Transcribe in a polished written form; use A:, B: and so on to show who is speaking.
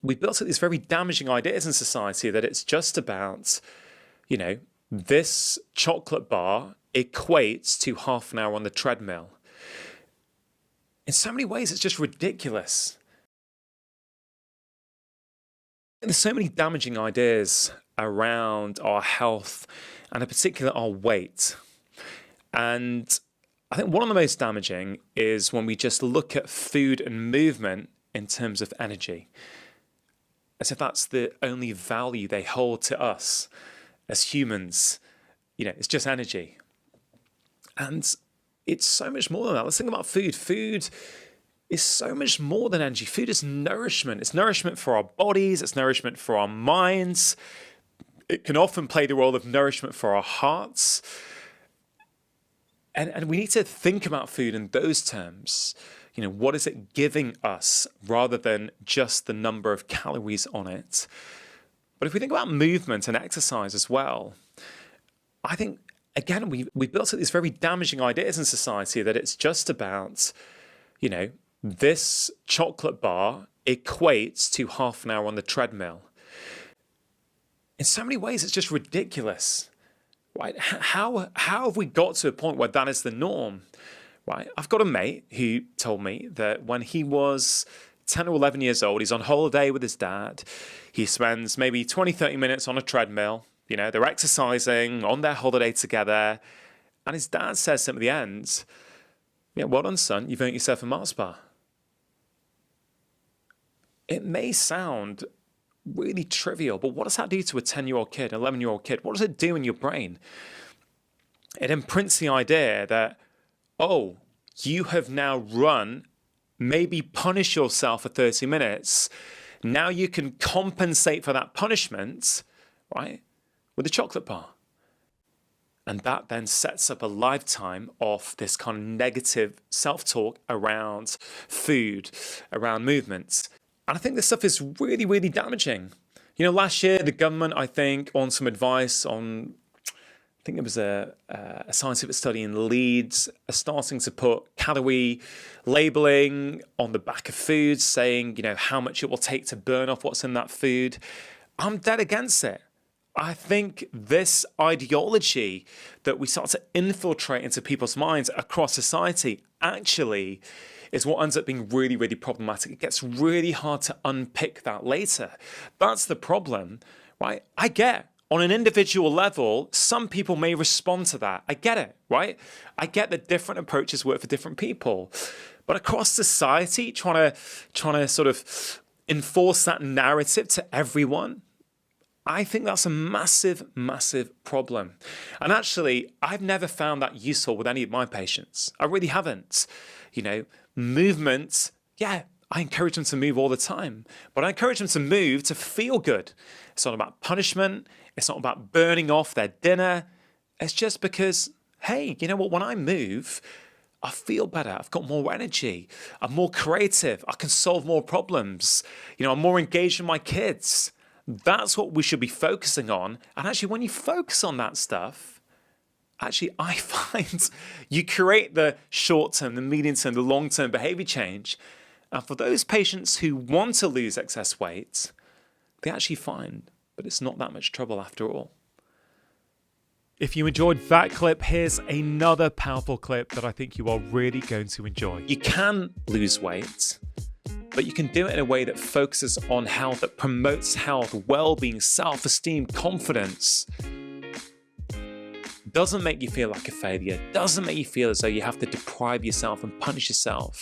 A: we built up these very damaging ideas in society that it's just about, this chocolate bar equates to half an hour on the treadmill. In so many ways, it's just ridiculous. There's so many damaging ideas around our health and in particular our weight. And I think one of the most damaging is when we just look at food and movement in terms of energy, as if that's the only value they hold to us as humans. It's just energy. And it's so much more than that. Let's think about food. Food is so much more than energy. Food is nourishment. It's nourishment for our bodies. It's nourishment for our minds. It can often play the role of nourishment for our hearts. And we need to think about food in those terms. What is it giving us rather than just the number of calories on it? But if we think about movement and exercise as well, I think, again, we built up these very damaging ideas in society that it's just about, this chocolate bar equates to half an hour on the treadmill. In so many ways, it's just ridiculous, right? How have we got to a point where that is the norm, right? I've got a mate who told me that when he was 10 or 11 years old, he's on holiday with his dad. He spends maybe 20, 30 minutes on a treadmill. They're exercising on their holiday together. And his dad says to him at the end, well done, son, you've earned yourself a Mars bar. It may sound really trivial, but what does that do to a 10-year-old kid, an 11-year-old kid? What does it do in your brain? It imprints the idea that, oh, you have now run, maybe punish yourself for 30 minutes. Now you can compensate for that punishment, right, with a chocolate bar. And that then sets up a lifetime of this kind of negative self-talk around food, around movements. And I think this stuff is really, really damaging. Last year, the government, I think, on some advice on, I think it was a scientific study in Leeds, are starting to put calorie labeling on the back of foods, saying, how much it will take to burn off what's in that food. I'm dead against it. I think this ideology that we start to infiltrate into people's minds across society actually is what ends up being really, really problematic. It gets really hard to unpick that later. That's the problem, right? I get, on an individual level, some people may respond to that. I get it, right? I get that different approaches work for different people. But across society, trying to sort of enforce that narrative to everyone, I think that's a massive, massive problem. And actually, I've never found that useful with any of my patients. I really haven't. Movement, yeah, I encourage them to move all the time, but I encourage them to move to feel good. It's not about punishment. It's not about burning off their dinner. It's just because, hey, you know what? When I move, I feel better. I've got more energy. I'm more creative. I can solve more problems. I'm more engaged with my kids. That's what we should be focusing on. And actually, when you focus on that stuff, actually, I find you create the short-term, the medium-term, the long-term behavior change. And for those patients who want to lose excess weight, they actually find that it's not that much trouble after all. If you enjoyed that clip, here's another powerful clip that I think you are really going to enjoy. You can lose weight, but you can do it in a way that focuses on health, that promotes health, well-being, self-esteem, confidence. Doesn't make you feel like a failure, doesn't make you feel as though you have to deprive yourself and punish yourself.